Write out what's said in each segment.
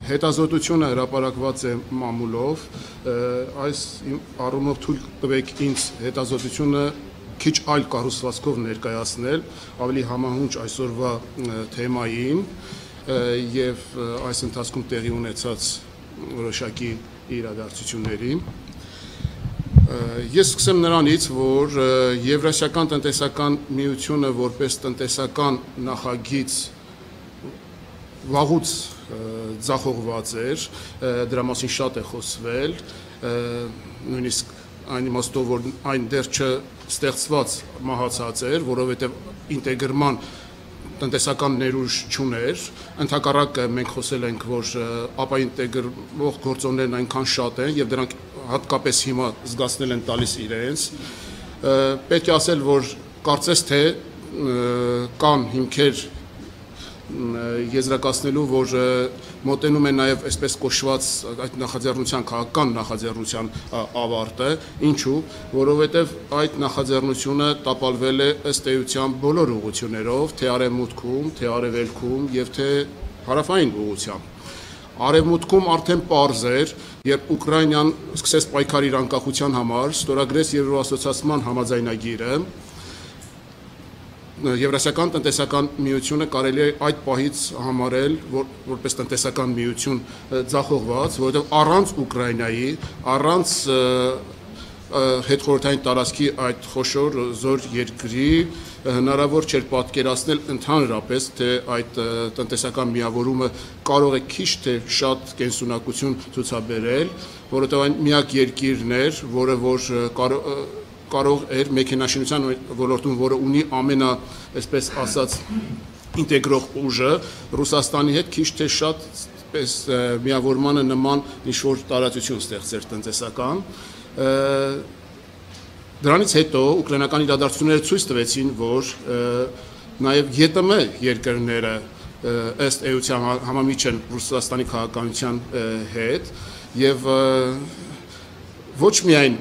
Հետազոտությունը հրապարակված է մամուլով, այս առումով թույլ տվեք ինձ հետազոտությունը քիչ այլ կառուցվածքով ներկայացնել, ավելի համահունչ այսօրվա թեմային եւ այս ընթացքում տեղի ունեցած որոշակի իրադարձությունների։ Ես սկսեմ նրանից, որ Եվրասիական տնտեսական միությունը որպես տնտեսական նախագիծ վաղուց ձախողված էր, դրա մասին շատ է խոսվել, նույնիսկ այն իմաստով, որ այն դեռ չստեղծված մահացած էր, որովհետև ինտեգրման տնտեսական ներուժ չուներ, ընդհակառակը մենք խոսել ենք, որ ապա ինտեգրվող գործոններն այնքան շատ են եւ դրանք հատկապես հիմա զգացնել են տալիս իրենց, պետք է ասել, որ կարծես թե կան հիմքեր եզրակացնելու, որ մոտենում է նաև այսպես կոչված այդ նախաձեռնության քաղաքական նախաձեռնության ավարտը, ինչու, որովհետև այդ նախաձեռնությունը տապալվել է ըստ էության բոլոր ուղղություններով, թե արևմուտքում, թե արևելքում եւ թե հարավային ուղղությամբ։ Արևմուտքում արդեն պարզ էր, երբ Ուկրաինան սկսեց պայքար իր անկախության համար, ստորագրեց Եվրոասոցիացիան համաձայնագիրը, Եվրասիական տնտեսական միությունը կարելի է այդ պահից համարել որպես տնտեսական միություն ձախողված, որովհետև առանց Ուկրաինայի, առանց հետխորհրդային տարածքի այդ խոշոր զոր երկրի հնարավոր չէր պատկերացնել ընդհանրապես, թե այդ տնտեսական միավորումը կարող է քիչ թե շատ կենսունակություն ցուցաբերել, որովհետև այն միակ երկիրն էր, որը որ կարող էր մեքենաշինության ոլորտում, որը ունի ամենա, այսպես ասած, ինտեգրող ուժը, Ռուսաստանի հետ քիչ թե շատ միավորմանը նման ինչ-որ տարածություն ստեղծեր տնտեսական։ Դրանից հետո ուկրաինական իրադարձությունները ցույց տվեցին, որ նաև ԵՏՄ երկրները ըստ էության համամիջ են Ռուսաստանի քաղաքականության հետ եւ ոչ միայն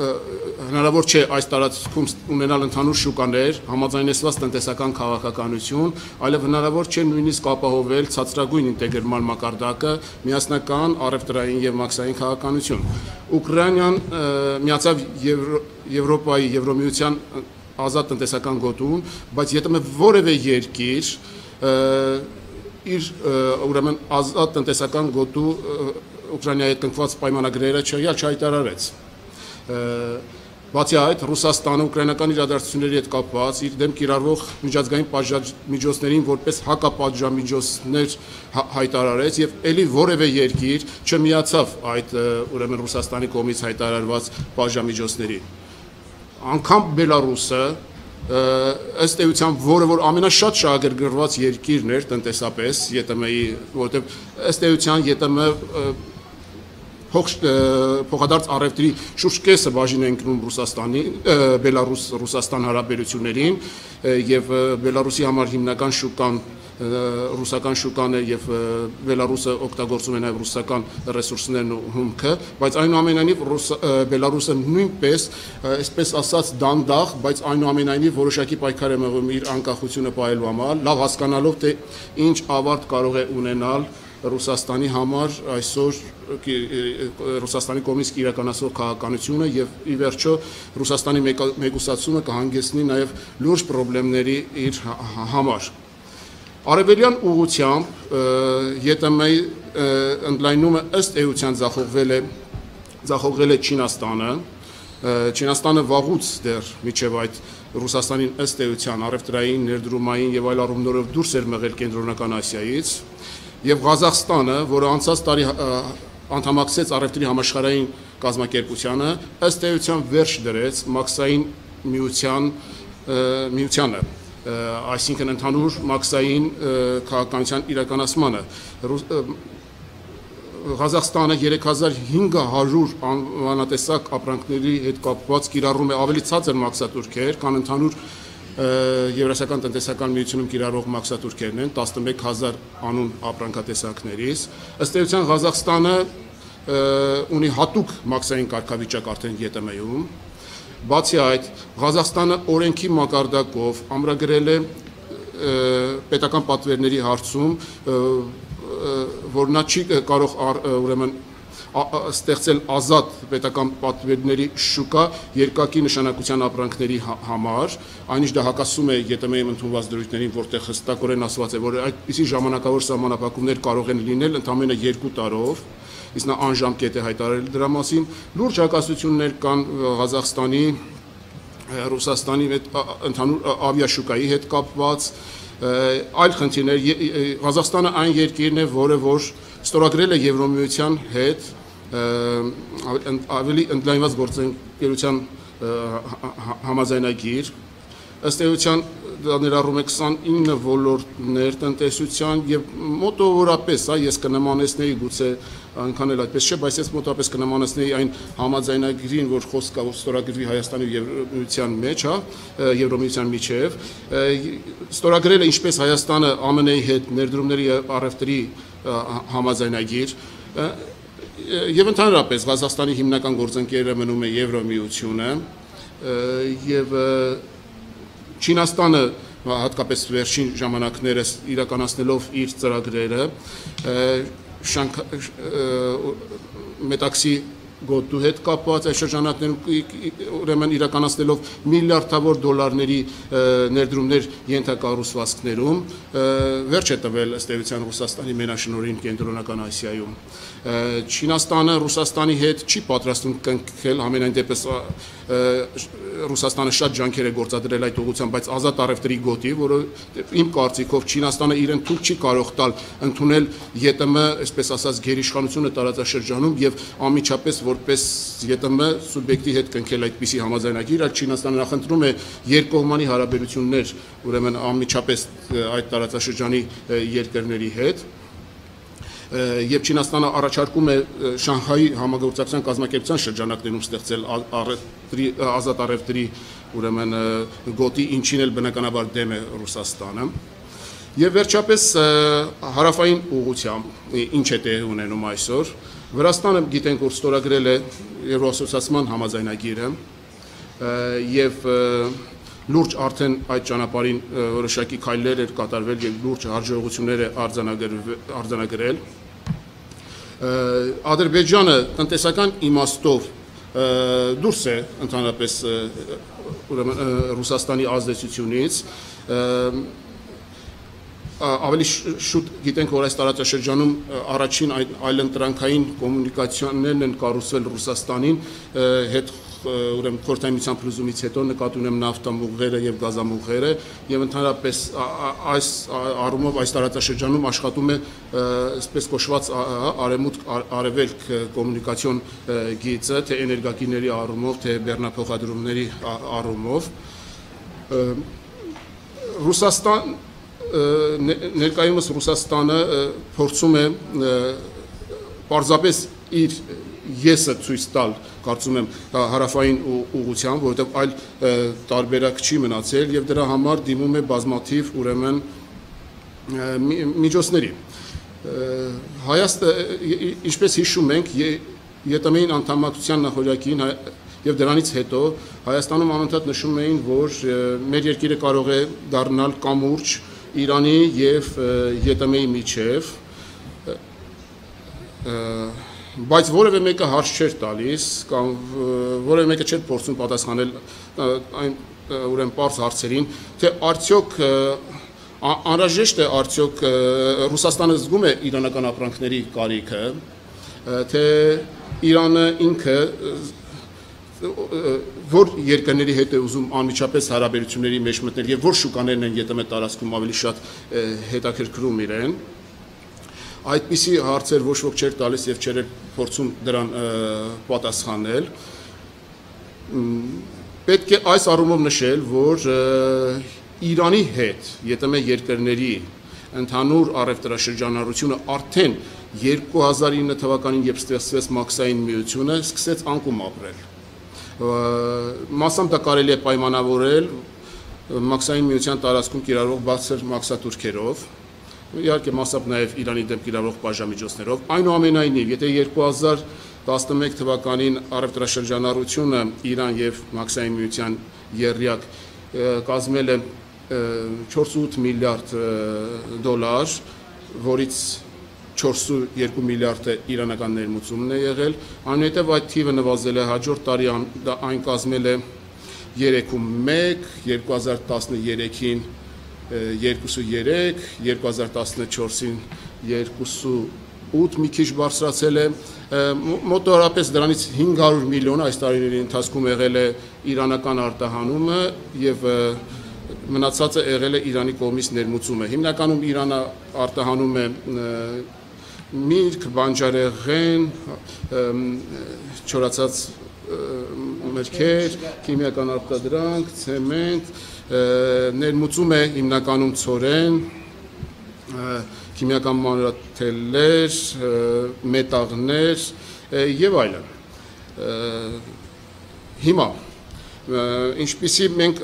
հնարավոր չէ այս տարածքում ունենալ ընդհանուր շուկաներ, համաձայնեցված տնտեսական քաղաքականություն, այլև հնարավոր չէ նույնիսկ ապահովել ցածրագույն ինտեգրման մակարդակը, միասնական առևտրային եւ մաքսային քաղաքականություն։ Ուկրաինան միացավ Եվրոպայի Եվրոմիության ազատ տնտեսական գոտուն, բայց ԵՏՄ որևէ երկիր իր ուրեմն ազատ տնտեսական գոտու Ուկրաինայի հետ կնքված պայմանագրերը չհայտարարեց։ Բացի այդ, Ռուսաստանը ուկրաինական իրադարձությունների հետ կապված իր դեմ կիրառվող միջազգային պատժամիջոցներին որպես հակապատժամիջոցներ հայտարարեց եւ ելի որևէ երկիր չմիացավ այդ ուրեմն Ռուսաստանի կողմից հայտարարված պատժամիջոցներին։ Անկամ Բելարուսը ըստ էության, որ ամենաշատ շահագրգռված երկիրն էր տնտեսապես ԵՏՄ-ի, որովհետեւ ըստ էության ԵՏՄ փոխադարձ առևտրի շուրջ կեսը բաժին է ընկնում Բելարուս-Ռուսաստան հարաբերություններին եւ Բելարուսի համար հիմնական շուկան ռուսական շուկան է եւ Բելարուսը օգտագործում է նաեւ ռուսական ռեսուրսներն ու հումքը, բայց այնուամենայնիվ Բելարուսը նույնպես, այսպես ասած, դանդաղ, բայց այնուամենայնիվ որոշակի պայքար է մղում իր անկախությունը պահելու համար, լավ հասկանալով թե ինչ ավարտ կարող է ունենալ Ռուսաստանի համար այսօր Ռուսաստանի կողմից իրականացվող քաղաքականությունը եւ ի վերջո Ռուսաստանի մեկուսացումը կհանգեցնի նաեւ լուրջ խնդիրների իր համար։ Արևելյան ուղղությամբ ԵՏՄ-ի ընդլայնումը ըստ էության ձախողվել է Չինաստանը։ Չինաստանը վաղուց դեռ միջև այդ Ռուսաստանին ըստ էության առևտրային, ներդրումային եւ այլ առումներով դուրս էր մղել Կենտրոնական Ասիայից։ Եվ Ղազախստանը, որը անցած տարի անդամակցեց առևտրի համաշխարհային կազմակերպությանը, ըստ էության վերջ դրեց մաքսային միությանը, այսինքն ընդհանուր մաքսային քաղաքականության իրականացմանը։ Ղազախստանը 3500 անվանատեսակ ապրանքների հետ կապված կիրառում է ավելի ցածր մաքսատուրքեր, քան ընդհանուր Եվրասիական տնտեսական միությունում կիրառվող մաքսատուրքերն են 11000 անուն ապրանքատեսակներից։ Ըստ էության Ղազախստանը ունի հատուկ մաքսային կարգավիճակ արդեն ԵՏՄ-ում։ Բացի այդ, Ղազախստանը օրենքի մակարդակով ամրագրել է պետական պատվերների հարցում որ նա չի կարող ուրեմն ստեղծել ազատ պետական պատվերների շուկա երկակի նշանակության ապրանքների համար, այնիշ դա հակասում է ԵՏՄ-ում ընդունված դրույթներին, որտեղ հստակորեն ասված է, որ այդպիսի ժամանակավոր սահմանափակումներ կարող են լինել ընդամենը 2 տարով, իսկ նա անժամկետ է հայտարարել դրա մասին։ Լուրջ հակասություններ կան Ղազախստանի, Ռուսաստանի հետ ընդհանուր ավիաշուկայի հետ կապված, այլ խնդիրներ։ Ղազախստանը այն երկիրն է, որը որ ստորագրել է Եվրոմիության հետ ավելի ընդլայնված գործընկերության համաձայնագիր, ըստ էության դա ներառում է 29 ոլորտներ տնտեսության եւ մոտավորապես, ես կնմանեցնեի գուցե այնքան էլ այդպես չէ, բայց ես մոտավորապես կնմանեցնեի այն համաձայնագրին, որ խոսք կա, որ ստորագրվի Հայաստանի եւ Եվրոմիության մեջ, Եվրոմիության միջև, ստորագրել է ինչպես Հայաստանը ԱՄՆ-ի հետ ներդրումների առևտրի համաձայնագիր, եւ ընդհանրապես Ղազախստանի հիմնական գործընկերը մնում է Եվրոմիությունը եւ Չինաստանը հատկապես վերջին ժամանակներս իրականացնելով իր ծրագրերը Մետաքսի գոտու հետ կապված այս շրջանակներում ուրեմն իրականացնելով միլիարդավոր դոլարների ներդրումներ ենթակառուցվածքներում վերջ է տվել ըստ էության Ռուսաստանի մենաշնորհին Կենտրոնական Ասիայում Չինաստանը Ռուսաստանի հետ չի պատրաստվում կնքել ամենայն դեպս Ռուսաստանը շատ ջանքեր է գործադրել այդ ուղղությամբ, բայց ազատ առևտրի գոտի, որը իմ կարծիքով Չինաստանը իրեն թույլ չի կարող տալ ընդունել ԵՏՄ, այսպես ասած, գերիշխանությունը տարածաշրջանում եւ անմիջապես որպես ԵՏՄ սուբյեկտի հետ կնքել այդպիսի համաձայնագիր, այլ Չինաստանը նախընտրում է երկկողմանի հարաբերություններ, ուրեմն անմիջապես այդ տարածաշրջանի երկրների հետ Եվ Չինաստանը առաջարկում է Շանհայի համագործակցության կազմակերպության շրջանակներում ստեղծել ազատ առևտրի ուրեմն գոտի, ինչին էլ բնականաբար դեմ է Ռուսաստանը։ Եվ վերջապես հարավային ուղղությամբ ինչ է տեղի ունենում այսօր։ Վրաստանը գիտենք, որ ստորագրել է Եվրոասոցիացիան համաձայնագիրը եւ լուրջ արդեն այդ ճանապարհին որոշակի քայլեր էր կատարվել եւ լուրջ հարժողություններ է արձանագրել Ադրբեջանը տնտեսական իմաստով դուրս է ընդհանրապես ուրեմն Ռուսաստանի ազդեցությունից ավելի շուտ գիտենք, որ այս տարածաշրջանում առաջին այլընտրանքային կոմունիկացիաներն են կառուցվել Ռուսաստանին հետ ուրեմն խորհրդային փլուզումից հետո նկատի ունեմ նավթամուղերը եւ գազամուղերը եւ ընդհանրապես այս առումով այս տարածաշրջանում աշխատում է այսպես կոչված արևմուտք արևելք կոմունիկացիոն գիծը թե էներգակիրների առումով թե բեռնափոխադրումների առումով Ռուսաստան ներկայումս Ռուսաստանը փորձում է պարզապես իր եսը ցույց տալ, կարծում եմ, հարավային ուղղությամբ, որովհետև այլ տարբերակ չի մնացել եւ դրա համար դիմում է բազմաթիվ ուրեմն միջոցների։ Ինչպես հիշում ենք, ԵՏՄ-ին անդամակցության նախօրյակին եւ դրանից հետո Հայաստանում անընդհատ նշում էին, որ մեր երկիրը կարող է դառնալ կամուրջ Իրանի եւ ԵՏՄ-ի միջև բայց որևէ մեկը հարց չէր տալիս կամ որևէ մեկը չէր փորձում պատասխանել այն ուրեմն պարզ հարցերին, թե արդյոք անհրաժեշտ է արդյոք Ռուսաստանը զգում է իրանական ապրանքների կարիքը, թե Իրանը ինքը որ երկրների հետ է ուզում անմիջապես հարաբերությունների մեջ մտնել եւ որ շուկաներն են ԵՏՄ տարածքում ավելի շատ հետաքրքրում իրեն այդպիսի հարցեր ոչ ոք չէր տալիս եւ չէր փորձում դրան պատասխանել պետք է այս առումով նշել որ Իրանի հետ ԵՏՄ երկրների ընդհանուր առևտրաշրջանառությունը արդեն 2009 թվականին երբ ստեղծվեց Մաքսային միությունը սկսեց անկում ապրել Մասամբ դա կարելի է պայմանավորել Մաքսային միության տարածքում կիրառվող բարձր մաքսատուրքերով, իհարկե մասամբ նաև Իրանի դեմ կիրառվող բաժամիջոցներով, այնուամենայնիվ, եթե 2011 թվականին առևտրաշրջանառությունը Իրան եւ Մաքսային միության եռյակ կազմել է 4.8 միլիարդ դոլար, որից 4.2 միլիարդը իրանական ներմուծումն է եղել, այնուհետև այդ թիվը նվազել է հաջորդ տարի այն կազմել է 3.1, 2013-ին 2.3, 2014-ին 2.8 մի քիչ բարձրացել է, մոտավորապես դրանից 500 միլիոն այս տարիների ընթացքում եղել է իրանական արտահանումը եւ մնացածը եղել է Իրանի կողմից ներմուծումը։ Հիմնականում Իրանը արտահանում է միրգ, բանջարեղեն, չորացած մրգեր, քիմիական արտադրանք, ցեմենտ, ներմուծում է հիմնականում ցորեն, քիմիական մանրաթելեր, մետաղներ եւ այլն։ Հիմա ինչպիսի մենք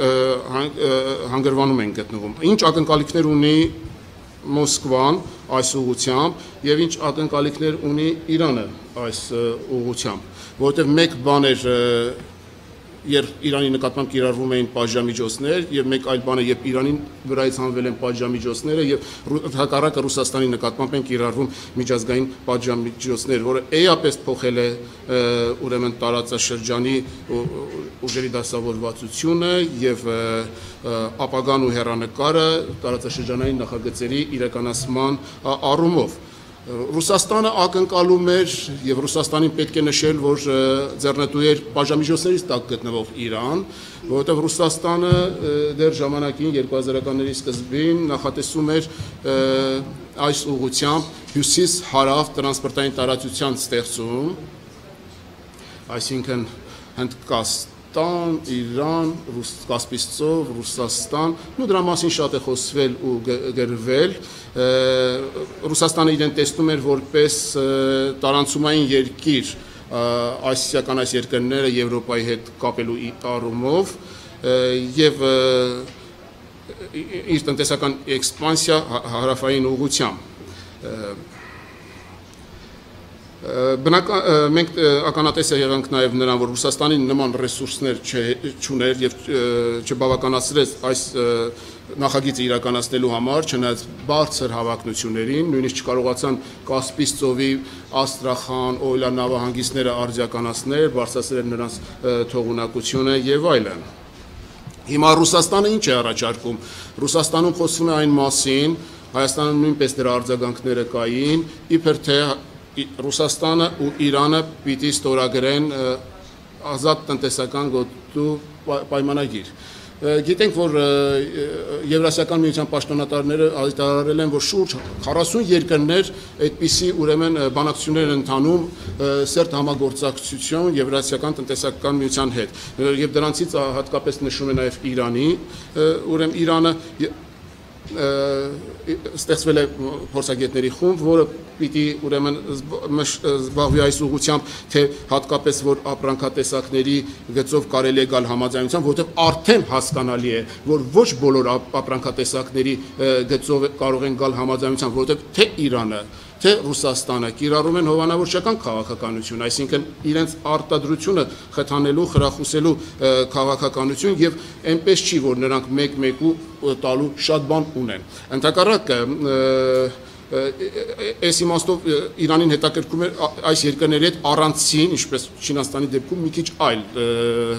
հանգրվանում ենք գտնվում, ինչ ակնկալիքներ ունի Մոսկվան այս ուղղությամբ եւ ինչ ակնկալիքներ ունի Իրանը այս ուղղությամբ, որովհետեւ մեկ բան էր երբ Իրանի նկատմամբ կիրառվում էին պատժամիջոցներ եւ մեկ այլ բան է երբ Իրանի վրայից հանվել են պատժամիջոցները եւ հակառակը Ռուսաստանի նկատմամբ են կիրառվում միջազգային պատժամիջոցներ, որը էապես փոխել է ուրեմն տարածաշրջանի ուժերի դասավորվածությունը եւ ապագան ու հեռանկարը տարածաշրջանային նախագծերի իրականացման առումով։ Ռուսաստանը ակնկալում էր եւ Ռուսաստանին պետք է նշել, որ ձեռնտու էր պատժամիջոցներից տակ գտնվող Իրան, որովհետեւ Ռուսաստանը դեռ ժամանակին 2000-ականների սկզբին նախատեսում էր այս ուղղությամբ հյուսիս-հարավ տրանսպորտային տարածության ստեղծում, այսինքն Հնդկաստան, Իրան, Կասպից ծով, Ռուսաստան, ու դրա մասին շատ է խոսվել ու գրվել։ Ռուսաստանը իրեն տեսնում էր որպես տարանցումային երկիր ասիական այս երկրները Եվրոպայի հետ կապելու առումով եւ իր տնտեսական էքսպանսիա հարավային ուղղությամբ։ Մենք ականատես եղանք նաև նրան, որ Ռուսաստանի նման ռեսուրսներ չուներ եւ չբավականացրեց այս նախագիծը իրականացնելու համար, չնայած բարձր հավակնություններին, նույնիսկ չկարողացան Կասպից ծովի Աստրախան, Օյլա նավահանգիստները արձիականացնել, բարձրացնել նրանց թողունակությունը եւ այլն։ Հիմա Ռուսաստանը ինչ է առաջարկում։ Ռուսաստանում խոսվում է այն մասին, Հայաստանում նույնպես դրա արձագանքները կային, իբր թե Ռուսաստանը ու Իրանը պիտի ստորագրեն ազատ տնտեսական գոտու պայմանագիր։ Գիտենք, որ Եվրասիական միության պաշտոնատարները հայտարարել են, որ շուրջ 40 երկրներ այդպիսի ուրեմն բանակցություններ են ընթանում սերտ համագործակցություն Եվրասիական տնտեսական միության հետ։ Եվ դրանցից հատկապես նշում է նաև Իրանի, ուրեմն Իրանը ստեղծվել է փորձագետների խումբ, որը պիտի ուրեմն զբաղվի այս ուղղությամբ, թե հատկապես որ ապրանքատեսակների գծով կարելի է գալ համաձայնության, որովհետև արդեն հասկանալի է, որ ոչ բոլոր ապրանքատեսակների գծով կարող են գալ համաձայնության, որովհետև թե Իրանը, թե Ռուսաստանը կիրառում են հովանավորչական քաղաքականություն, այսինքն իրենց արտադրությունը խթանելու, խրախուսելու քաղաքականություն եւ այնպես չի, որ նրանք մեկ-մեկու տալու շատ բան ունեն։ Ընդհակառակը այս իմաստով Իրանին հետաքրքրում է այս երկրների հետ առանցին, ինչպես Չինաստանի դեպքում մի քիչ այլ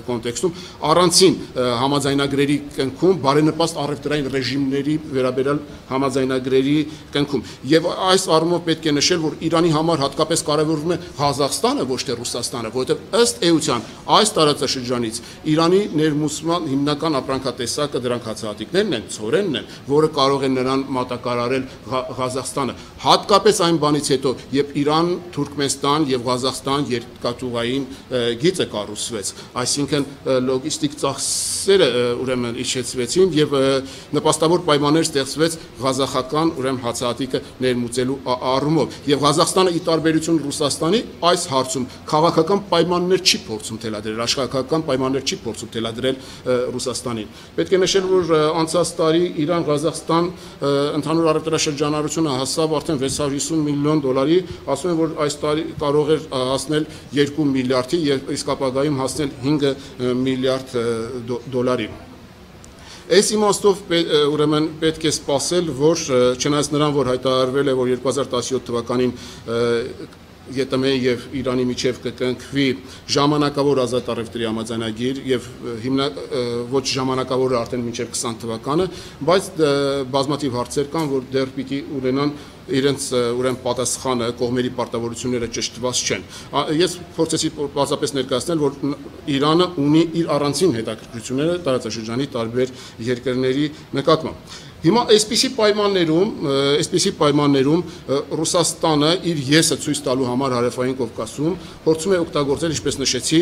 կոնտեքստում, առանցին համաձայնագրերի կնքում, բարենպաստ առևտրային ռեժիմների վերաբերյալ համաձայնագրերի կնքում։ Եվ այս առումով պետք է նշել, որ Իրանի համար հատկապես կարևորվում է Ղազախստանը, ոչ թե Ռուսաստանը, որովհետև ըստ էության այս տարածաշրջանից Իրանի ներմուծման հիմնական ապրանքատեսակը դրանք հացահատիկներն են, ցորենն են, որը կարող է նրան մատակարարել Ղազախստանը, հատկապես այն բանից հետո, երբ Իրան, Թուրքմենստան եւ Ղազախստան երկաթուղային գիծը կառուցվեց, այսինքն լոգիստիկ ծախսերը ուրեմն իջեցվեցին եւ նպաստավոր պայմաններ ստեղծվեց ղազախական ուրեմն հացահատիկը ներմուծելու առումով եւ Ղազախստանը ի տարբերություն Ռուսաստանի այս հարցում քաղաքական պայմաններ չի փորձում թելադրել, աշխարհական պայմաններ չի փորձում թելադրել Ռուսաստանին։ Պետք է նշել, որ անցած տարի Իրան-Ղազախստան ընդհանուր առևտրաշրջանառությունը հասավ արդեն 650 միլիոն դոլարի, ասում են, որ այս տարի կարող էր հասնել 2 միլիարդի, իսկ ապագայում հասնել 5 միլիարդ դոլարի։ Այս իմաստով ուրեմն պետք է սպասել, որ չնայած նրան, որ հայտարարվել է, որ 2017 թվականին ԵՏՄ եւ Իրանի միջև կկնքվի ժամանակավոր ազատ առևտրի համաձայնագիր եւ ոչ ժամանակավորը արդեն մինչեւ 20 թվականը, բայց բազմաթիվ հարցեր կան, որ դեռ պիտի ունենան իրենց ուրեմն պատասխանը, կողմերի պարտավորությունները ճշտված չեն։ Ես փորձեցի պարզապես ներկայացնել, որ Իրանը ունի իր առանձին հետաքրքրությունները տարածաշրջանի տարբեր երկրների նկատմամբ։ Հիմա այսպիսի պայմաններում Ռուսաստանը իր եսը ցույց տալու համար Հարավային Կովկասում փորձում է օգտագործել, ինչպես նշեցի,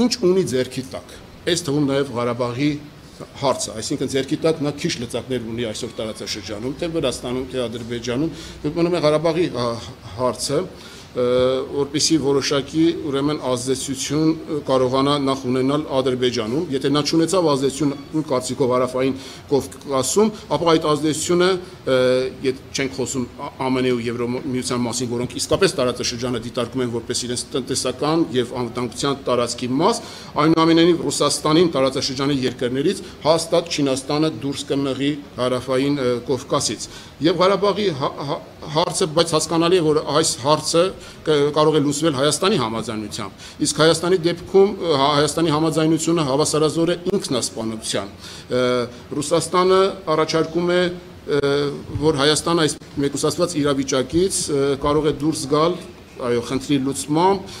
ինչ ունի ձեռքի տակ։ Այս թվում նաև Ղարաբաղի հարցը, այսինքն ձեռքի տակ նա քիչ լծակներ ունի այսօր տարածաշրջանում, թե Վրաստանում, թե Ադրբեջանում, մնում է Ղարաբաղի հարցը, որպեսզի որոշակի ուրեմն ազդեցություն կարողանա նախ ունենալ Ադրբեջանում, եթե նա չունեցավ ազդեցություն կարծիքով Հարավային Կովկասում, ապա այդ ազդեցությունը, եթե չենք խոսում ԱՄՆ-ի ու Եվրոմիության մասին, որոնք իսկապես տարածաշրջանը դիտարկում են որպես իրենց տնտեսական եւ անվտանգության տարածքի մաս, այնուամենայնիվ Ռուսաստանին տարածաշրջանի երկրներից հաստատ Չինաստանը դուրս կմղի Հարավային Կովկասից։ Եվ Ղարաբաղի հարցը, բայց հասկանալի է, որ այս հարցը կարող է լուծվել Հայաստանի համաձայնությամբ։ Իսկ Հայաստանի դեպքում Հայաստանի համաձայնությունը հավասարազոր է ինքնասպանության։ Ռուսաստանը առաջարկում է, որ Հայաստանը այս մեկուսացված իրավիճակից կարող է դուրս գալ խնդրի լուծմամբ,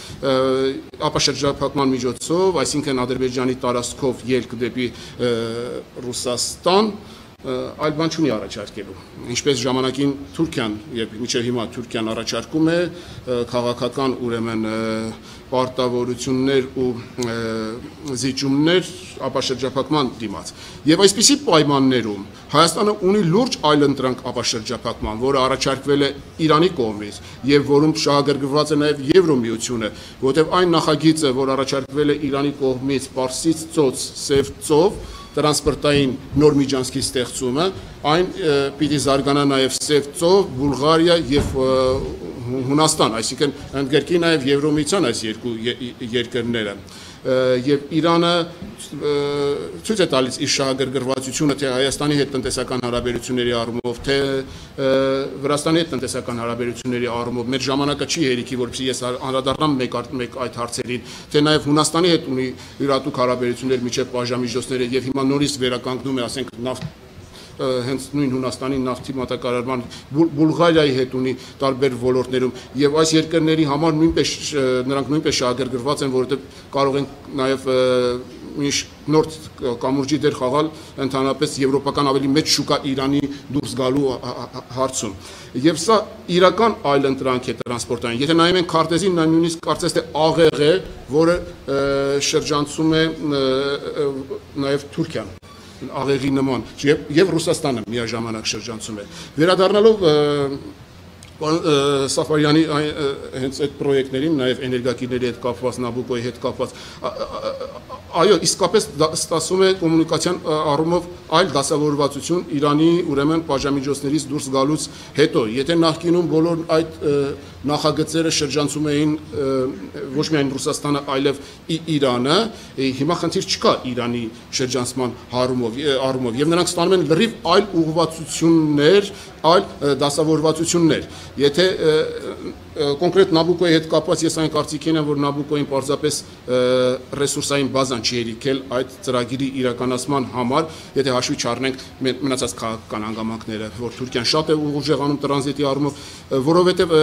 ապաշրջափակման միջոցով, այսինքն Ադրբեջանի տարածքով ելք դեպի Ռուսաստան, այլ բան չունի առաջարկելու։ Ինչպես ժամանակին Թուրքիան, եւ մինչեւ հիմա Թուրքիան առաջարկում է քաղաքական ուրեմն պարտավորություններ ու զիջումներ ապաշրջափակման դիմաց։ Եվ այսպիսի պայմաններում Հայաստանը ունի լուրջ այլընտրանք ապաշրջափակման, որը առաջարկվել է Իրանի կողմից եւ որում շահագրգռված է նաեւ Եվրոմիությունը, որտեղ այն նախագիծը, որ առաջարկվել է Իրանի կողմից Պարսից ծոց, Սև ծով տրանսպորտային նոր միջանցքի ստեղծումը, այն պիտի զարգանա նաև Սև ծով, Բուլղարիա եւ Հունաստան, այսինքն ընդգրկի նաև Եվրոմիության այս երկու երկրները։ Եվ Իրանը ցույց է տալիս իր շահագրգռվածությունը թե Հայաստանի հետ տնտեսական հարաբերությունների առումով, թե Վրաստանի հետ տնտեսական հարաբերությունների առումով, մեր ժամանակը չի հերիքի, որպեսզի ես անդրադառնամ մեկ այդ հարցերին, թե նաև Հունաստանի հետ ունի յուրատուկ հարաբերություններ միջև բաժամիջոցները եւ հիմա նորից վերականգնում է, ասենք, նավթ հենց նույն Հունաստանի նավթի մատակարարման, Բուլղարիայի հետ ունի տարբեր ոլորտներում եւ այս երկրների համար նրանք նույնպես շահագրգռված են, որովհետեւ կարող են նաեւ ինչ նոր կամուրջի դեր խաղալ ընդհանրապես եվրոպական ավելի մեծ շուկա Իրանի դուրս գալու հարցում։ Եվ սա իրական այլընտրանք է տրանսպորտային։ Եթե նայում ենք քարտեզին, նա նույնիսկ կարծես թե աղեղ է, որը շրջանցում է նաեւ Թուրքիան։ Աղեղի նման եւ Ռուսաստանը միաժամանակ շրջանցում է։ Վերադառնալով Սաֆարյանի հենց այդ պրոյեկտներին, նաև էներգակիրների հետ կապված, Նաբուկոյի հետ կապված, այո, իսկապես ստացվում է կոմունիկացիան առումով այլ դասավորվածություն Իրանի ուրեմն բաժամիջոցներից դուրս գալուց հետո։ Եթե նախկինում բոլոր այդ նախագծերը շրջանցում էին ոչ միայն Ռուսաստանը, այլև Իրանը, հիմա խնդիր չկա Իրանի շրջանցման առումով եւ նրանք ստանում են լրիվ այլ ուղղվածություններ, այլ դասավորվածություններ։ Եթե կոնկրետ Նաբուկոյի հետ կապված ես այն կարծիքին եմ, որ Նաբուկոյին պարզապես ռեսուրսային բազան չի հերիքել այդ ծրագիրի իրականացման համար, եթե հաշվի չառնենք մնացած քաղաքական հանգամանքները, որ Թուրքիան շատ է ուժեղանում տրանզիտի առումով, որովհետև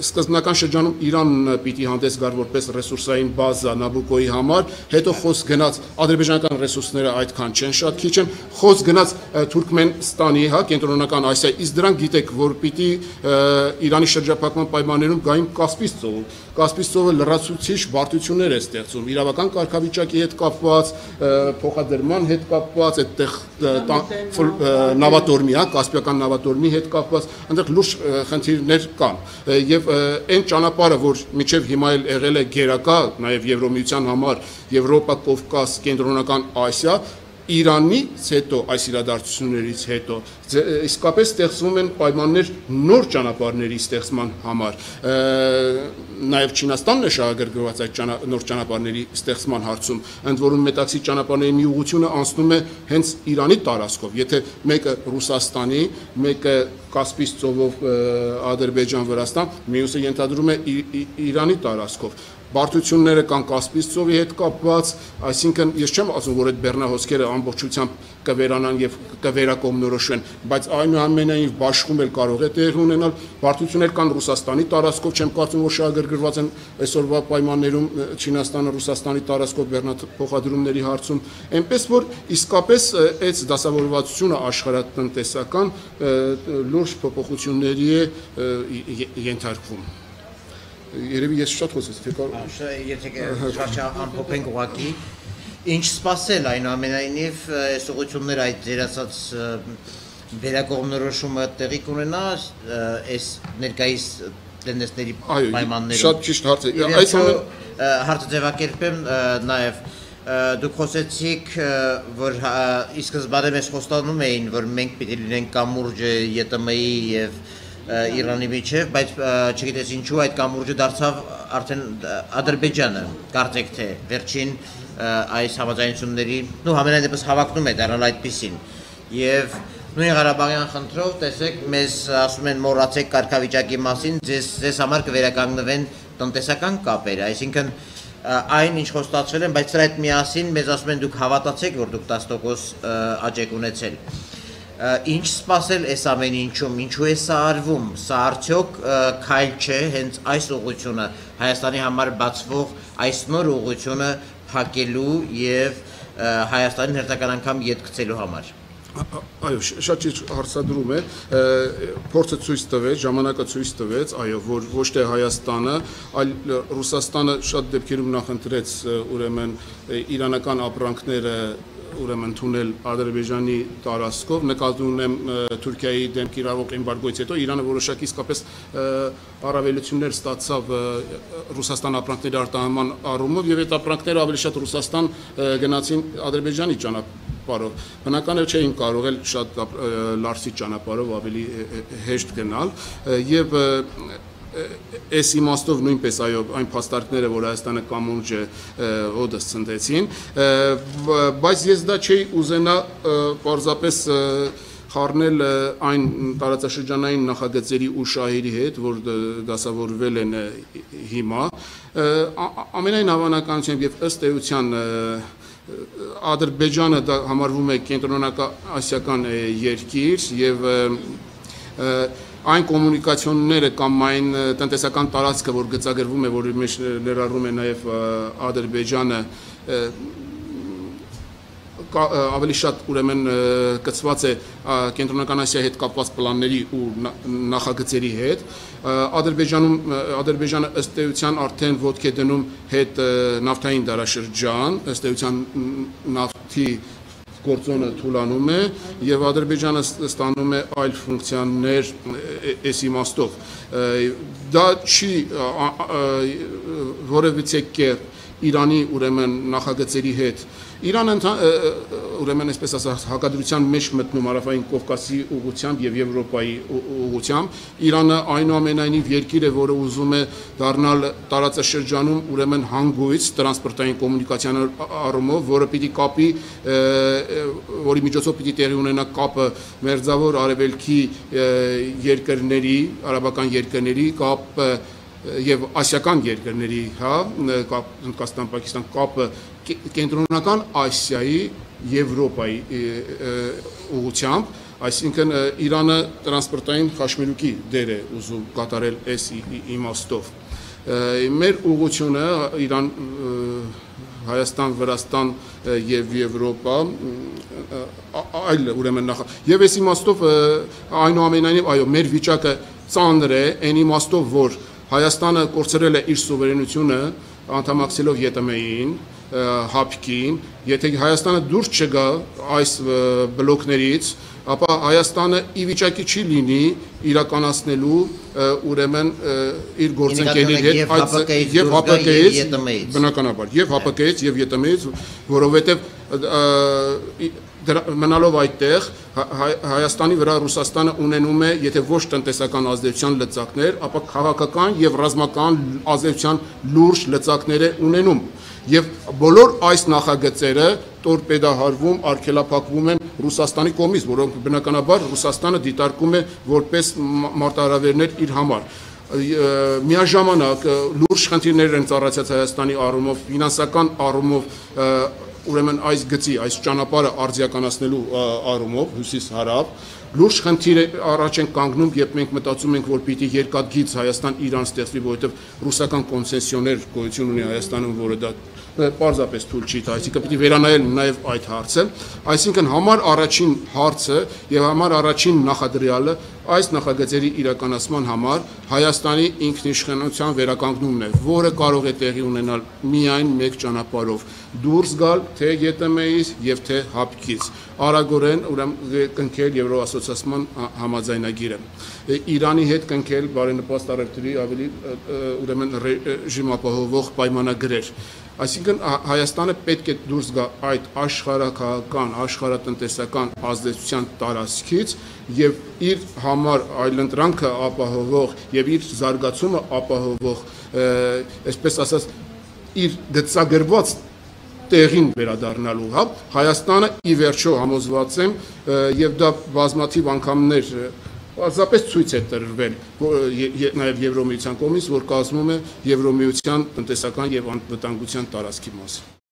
սկզբնական շրջանում Իրանն պիտի հանդես գար որպես ռեսուրսային բազա Նաբուկոյի համար, հետո խոսք գնաց ադրբեջանական ռեսուրսները այդքան չեն, շատ քիչ են, խոսք գնաց Թուրքմենստանի, կենտրոնական Ասիա, իսկ դրանք գիտեք, որ պիտի Իրանի շրջափակման պայմաններում գային Կասպից ծովում։ Կասպից ծովը լրացուցիչ բարդություններ է ստեղծում, իրավական կարգավիճակի հետ կապված, փոխադրման հետ կապված, այդտեղ նավատորմի, կասպիական նավատորմի հետ կապված, այնտեղ լուրջ խնդիրներ կան։ Եվ այն ճանապարհը, որ մինչև հիմա էլ եղել է գերակա նաև Եվրոմիության համար, Եվրոպա, Կովկաս, Կենտրոնական Ասիա, Իրանից հետո այս իրադարձություններից հետո իսկապես ստեղծվում են պայմաններ նոր ճանապարհների ստեղծման համար նաև Չինաստանն է շահագրգռված այդ նոր ճանապարհների ստեղծման հարցում ընդ որում μεταξύ ճանապարհների մի ուղղությունը անցնում է հենց Իրանի տարածքով եթե մեկը Ռուսաստանի մեկը Կասպից ծովով Ադրբեջան Վրաստան մյուսը ենթադրում է Իրանի տարածքով Բարդությունները կան Կասպից ծովի հետ կապված, այսինքն ես չեմ ասում, որ այդ բեռնահոսքերը ամբողջությամբ կվերանան եւ կվերակողմնորոշվեն, բայց այնուամենայնիվ բաշխում էլ կարող է տեղի ունենալ, բարդություններ կան Ռուսաստանի տարածքով, չեմ կարծում, որ շահագրգռված են այսօրվա պայմաններում Չինաստանը Ռուսաստանի տարածքով բեռնափոխադրումների հարցում, այնպես որ իսկապես այդ դասավորվածությունը աշխարհատնտեսական լուրջ փոփոխությունների է ենթարկվում Երևի ես շատ խոսեցի, թե կարող Եթե շատ ամփոփենք ուղղակի ինչ սպասել այնուամենայնիվ այս ուղղությունները այդ ձեր ասած վերակողմնորոշումը տեղի կունենա այս ներկայիս տենդենսների պայմաններում Շատ ճիշտ հարց է Այս հարցը ձևակերպեմ նաև դուք խոսեցիք որ ի սկզբանե մեզ խոստանում էին որ մենք պիտի լինենք կամուրջը ԵՏՄ-ի եւ Իրանի միջև, բայց չգիտես ինչու այդ կամուրջը դարձավ արդեն Ադրբեջանը, կարծեք թե վերջին այս համաձայնությունների, համենայն դեպս հավակնում է դառնալ այդպիսին։ Եվ նույն Ղարաբաղյան խնդրով տեսեք, մեզ ասում են մոռացեք կարգավիճակի մասին, ձեզ համար կվերականգնվեն տնտեսական կապերը, այսինքն այն ինչ խոստացվել են, բայց սրա հետ միասին մեզ ասում են դուք հավատացեք, որ դուք 10% աճ եք ունեցել։ Ինչ սպասել այս ամեն ինչում, ինչու է սա արվում, սա արդյոք քայլ չէ հենց այս ուղղությունը, Հայաստանի համար բացվող այս նոր ուղղությունը փակելու եւ Հայաստանին հերթական անգամ ետ գցելու համար։ Այո, շատ ճիշտ հարցադրում է, փորձը ցույց տվեց, ժամանակը ցույց տվեց, այո, որ ոչ թե Հայաստանը, այլ Ռուսաստանը շատ դեպքերում նախընտրեց ուրեմն իրանական ապրանքները ուրեմն ընդունել Ադրբեջանի տարածքով, նկատի ունեմ Թուրքիայի դեմ կիրառվող էմբարգոից հետո Իրանը որոշակի իսկապես առավելություններ ստացավ Ռուսաստան ապրանքների արտահանման առումով եւ այդ ապրանքները ավելի շատ Ռուսաստան գնացին Ադրբեջանի ճանապարհով։ Բնական է չէին կարող էլ շատ լարսի ճանապարհով ավելի հեշտ գնալ եւ Այս իմաստով նույնպես այո այն փաստարկները որ Հայաստանը կամուրջ է ոդս ցնդեցին բայց ես դա չէի ուզենա պարզապես խառնել այն տարածաշրջանային նախագծերի ու շահերի հետ որ դասավորվել են հիմա ամենայն հավանականությամբ եւ ըստ էության Ադրբեջանը դա համարվում է կենտրոնական երկիր եւ Այն կոմունիկացիոնները կամ այն տնտեսական տարածքը, որ գծագրվում է, որի մեջ ներառում է նաև Ադրբեջանը, ավելի շատ ուրեմն կցված է կենտրոնական Ասիայի հետ կապված պլանների ու նախագծերի հետ Ադրբեջանը ըստ էության արդեն ոտք է դնում հետ նավթային դարաշրջան ըստ էության նավթի գործոնը թուլանում է եւ Ադրբեջանը ստանում է այլ ֆունկցիաներ այս իմաստով դա չի որևիցե կերպ Իրանի ուրեմն նախագծերի հետ Իրանը ուրեմն այսպես ասած հակադրության մեջ մտնում Հարավային Կովկասի ուղղությամբ եւ Եվրոպայի ուղղությամբ Իրանը այնուամենայնիվ երկիր է որը ուզում է դառնալ տարածաշրջանում ուրեմն հանգույց տրանսպորտային կոմունիկացիաների առումով որը պիտի կապի որի միջոցով պիտի տեղի ունենա կապը մերձավոր արևելքի երկրների արաբական երկրների կապ եւ ասիական երկրների, հա, Հնդկաստան, Պակիստան կապը կենտրոնական Ասիայի, Եվրոպայի ուղղությամբ, այսինքն Իրանը տրանսպորտային խաչմերուկի դեր է ուզում կատարել այս իմաստով։ Մեր ուղղությունը Իրան, Հայաստան, Վրաստան եւ Եվրոպա այլ ուրեմն նախ եւ այս իմաստով այնուամենայնիվ այո մեր վիճակը ծանր է այն իմաստով որ Հայաստանը կորցրել է իր սուվերենությունը անդամակցելով ԵՏՄ-ին, ՀԱՊԿ-ին, եթե Հայաստանը դուրս չգա այս բլոկներից, ապա Հայաստանը ի վիճակի չի լինի իրականացնելու ուրեմն իր գործընկերների հետ եւ ՀԱՊԿ-ից բնականաբար եւ ՀԱՊԿ-ից եւ ԵՏՄ-ից, որովհետեւ մնալով այդտեղ Հայաստանի վրա Ռուսաստանը ունենում է, եթե ոչ տնտեսական ազդեցության լծակներ, ապա քաղաքական եւ ռազմական ազդեցության լուրջ լծակներ է ունենում։ Եվ բոլոր այս նախագծերը տորպեդահարվում, արգելափակվում են Ռուսաստանի կողմից, որոնք բնականաբար Ռուսաստանը դիտարկում է որպես մարտահրավերներ իր համար։ Միաժամանակ լուրջ խնդիրներ են ծառացած Հայաստանի առումով, ֆինանսական առումով, ուրեմն այս գծի, այս ճանապարհը արձիականացնելու առումով հյուսիս-հարավ լուրջ խնդիր առաջ են կանգնում, երբ մենք մտածում ենք, որ պիտի երկաթգիծ Հայաստան-Իրան ստեղծվի, որովհետև ռուսական կոնցեսիոներ գոյություն ունի Հայաստանում, որը դա պարզապես թույլ չի տա, այսինքն պիտի վերանայել նաև այդ հարցը, այսինքն համար առաջին հարցը եւ համար առաջին նախադրյալը այս նախագծերի իրականացման համար Հայաստանի ինքնիշխանության վերականգնումն է, որը կարող է տեղի ունենալ միայն մեկ ճանապարհով՝ դուրս գալ թե ԵՏՄ-ից եւ թե ՀԱՊԿ-ից, արագորեն ուրեմն կնքել Եվրոասոցիացիան համաձայնագիրը, Իրանի հետ կնքել բարենպաստ առևտրի ավելի ուրեմն ռեժիմ ապահովող պայմանագրեր։ Այսինքն Հայաստանը պետք է դուրս գա այդ աշխարհակահական, աշխարհատնտեսական ազդեցության տարածքից եւ իր համար այլընտրանքը ապահովող եւ իր զարգացումը ապահովող, այսպես ասած, իր գծագրված տեղին վերադառնալու, հա, Հայաստանը ի վերջո համոզված եմ եւ դա բազմաթիվ անգամներ պարզապես ցույց է տրվել նաև Եվրոմիության կողմից, որ կազմում է Եվրոմիության տնտեսական եւ անվտանգության տարածքի մասը։